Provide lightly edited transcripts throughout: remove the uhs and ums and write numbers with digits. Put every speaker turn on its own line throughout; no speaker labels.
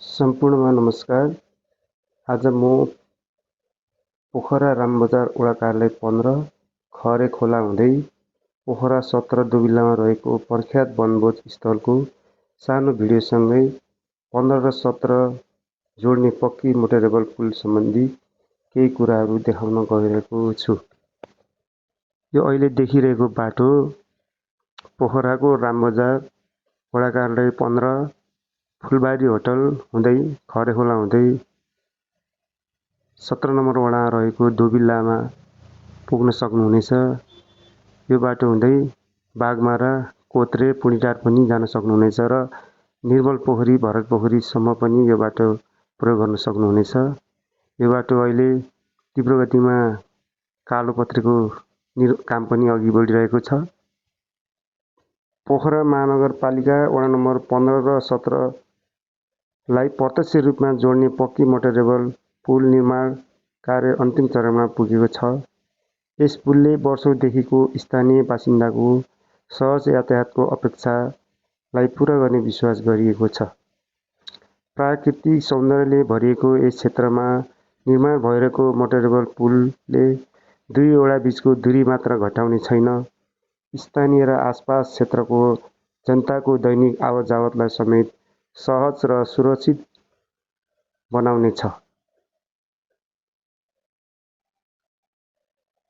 सम्पूर्णमा नमस्कार। आज म पोखरा रामबजार वडा कार्यालय 15 खरे खोला हुँदै पोखरा 17 दुबिल्लामा रहेको प्रख्यात वनभोज स्थलको सानो भिडियोसँगै 15 र 17 जोड्ने पक्की मोटरेबल पुल सम्बन्धी केही कुराहरू देखाउन गइरहेको छु। यो अहिले देखिरहेको बाटो पोखराको रामबजार वडा कार्यालय 15 फुलबारी होटल हुँदै खरेखोला हुँदै 17 नम्बर वडामा रहेको दोबिल्लामा पुग्न सक्नुहुनेछ। यो बाटो हुँदै बागमारा, कोत्रे, पुणिटार पनि जान सक्नुहुनेछ र निर्मल पोखरी, भरत पोखरीसम्म पनि यो बाटो प्रयोग गर्न सक्नुहुनेछ। यो बाटो अहिले तीव्र गतिमा कालोपत्रेको काम पनि अघि बढिरहेको छ। पोखरा महानगरपालिका वडा नम्बर 15 र 17 लाई प्रत्यक्ष रूपमा जोड्ने पक्की मोटरेबल पुल निर्माण कार्य अन्तिम चरणमा पुगेको छ। यस पुलले वर्षौंदेखिको स्थानीय बासिन्दाको सहज यातायातको अपेक्षालाई पूरा गर्ने विश्वास गरिएको छ। प्राकृतिक सौन्दर्यले भरिएको यस क्षेत्रमा निर्माण भइरहेको मोटरेबल पुलले दुईवटा बीचको दूरी मात्र घटाउने छैन, स्थानीय र आसपास क्षेत्रको जनताको दैनिक आवतजावतलाई समेत सहज र सुरक्षित बनाउनेछ।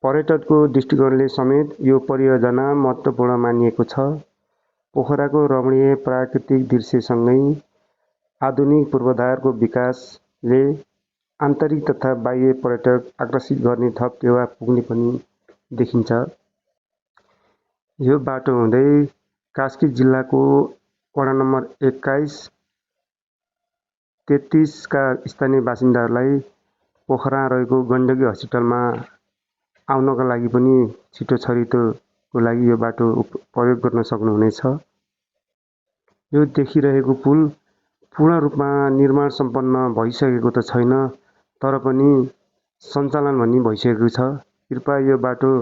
पर्यटकको दृष्टिकोणले समेत यो परियोजना महत्त्वपूर्ण मानिएको छ। पोखराको रमणीय प्राकृतिक दृश्यसँगै आधुनिक पूर्वाधारको विकासले आन्तरिक तथा बाह्य पर्यटक आकर्षित गर्ने थप टेवा पुग्ने पनि देखिन्छ। यो बाटो हुँदै कास्की जिल्लाको वडा नम्बर 21, 33 का स्थानीय बासिन्दाहरूलाई पोखरा रहेको गण्डकी हस्पिटलमा आउनका लागि पनि छिटो छरितोको लागि यो बाटो प्रयोग गर्न सक्नुहुनेछ। यो देखिरहेको पुल पूर्ण रूपमा निर्माण सम्पन्न भइसकेको त छैन, तर पनि सञ्चालन पनि भइसकेको छ। कृपया यो बाटो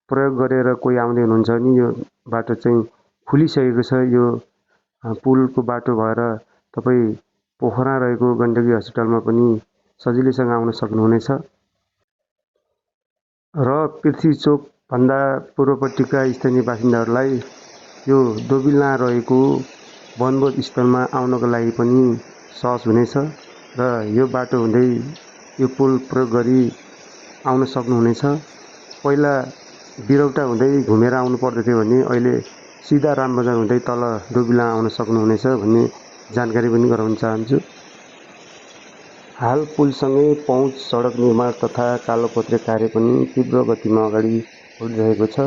प्रयोग गरेर कोही आउँदै हुनुहुन्छ भने यो बाटो चाहिँ खुलिसकेको छ। यो पुलको बाटो भएर तपाईँ पोखरा रहेको गण्डकी हस्पिटलमा पनि सजिलैसँग आउन सक्नुहुनेछ। र पृथ्वी चोक भन्दा पूर्वपट्टिका स्थानीय बासिन्दाहरूलाई यो दोबिल्ला रहेको वनभोज स्थलमा आउनको लागि पनि सहज हुनेछ र यो बाटो हुँदै यो पुल प्रयोग गरी आउन सक्नुहुनेछ। पहिला बिरौटा हुँदै घुमेर आउनु पर्दथ्यो भने अहिले सिधा रामबजार हुँदै तल दोबिल्ला आउन सक्नुहुनेछ भन्ने जानकारी पनि गराउन चाहन्छु। हाल पुलसँगै पहुँच सडक निर्माण तथा कालोपत्रे कार्य पनि तीव्र गतिमा अगाडि बढिरहेको छ।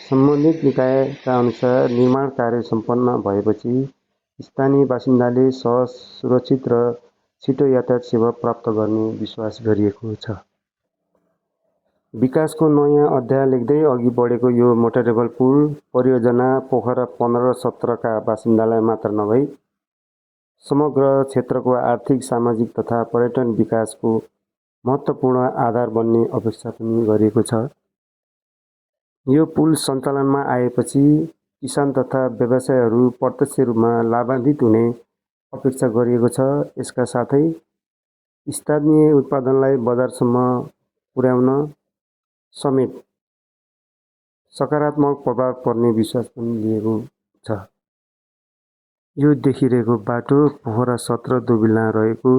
सम्बन्धित निकायका अनुसार निर्माण कार्य सम्पन्न भएपछि स्थानीय बासिन्दाले सहज, सुरक्षित र छिटो यातायात सेवा प्राप्त गर्ने विश्वास गरिएको छ। विकासको नयाँ अध्याय लेख्दै अघि बढेको यो मोटरेबल पुल परियोजना पोखरा 15 र 17 का बासिन्दालाई मात्र नभई समग्र क्षेत्रको आर्थिक, सामाजिक तथा पर्यटन विकासको महत्त्वपूर्ण आधार बन्ने अपेक्षा पनि गरिएको छ। यो पुल सञ्चालनमा आएपछि किसान तथा व्यवसायहरू प्रत्यक्ष रूपमा लाभान्वित हुने अपेक्षा गरिएको छ। यसका साथै स्थानीय उत्पादनलाई बजारसम्म पुर्याउन समेत सकारात्मक प्रभाव पर्ने विश्वास पनि लिएको छ। यो देखिरहेको बाटो पोखरा 17 दोबिल्ला रहेको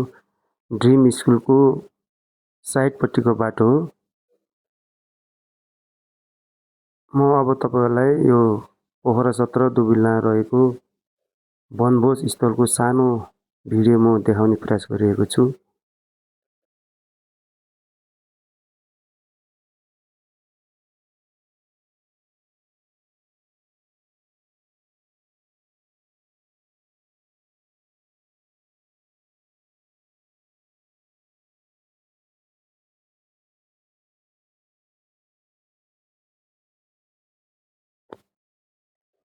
ड्रिम स्कुलको साइडपट्टिको बाटो हो। म अब तपाईहरुलाई यो पोखरा 17 दोबिल्ला रहेको वनभोज स्थलको सानो भिडियो म देखाउने प्रयास गरिरहेको छु।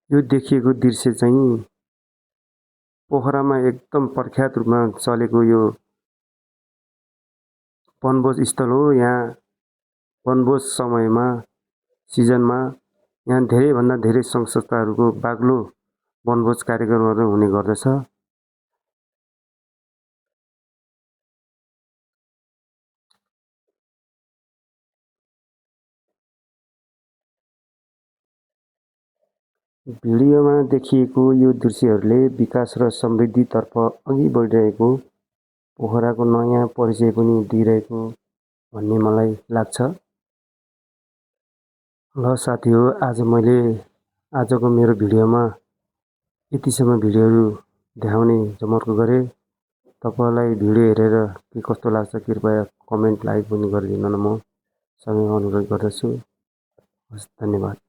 यो देखिएको दृश्य चाहिँ पोखरामा एकदम प्रख्यात रूपमा चलेको यो वनभोज स्थल हो। यहाँ वनभोज समयमा सिजनमा यहाँ धेरैभन्दा धेरै सङ्घ संस्थाहरूको बाक्लो वनभोज कार्यक्रमहरू हुने गर्दछ। भिडियोमा देखिएको यो दृश्यहरूले विकास र समृद्धितर्फ अघि बढिरहेको पोखराको नयाँ परिचय पनि दिइरहेको भन्ने मलाई लाग्छ। ल साथी हो, आजको मेरो भिडियोमा यतिसम्म भिडियोहरू देखाउने जमर्को गरेँ। तपाईँलाई भिडियो हेरेर के कस्तो लाग्छ कृपया कमेन्ट लाइक पनि गरिदिन म सँगै अनुरोध गर्दछु। हस्, धन्यवाद।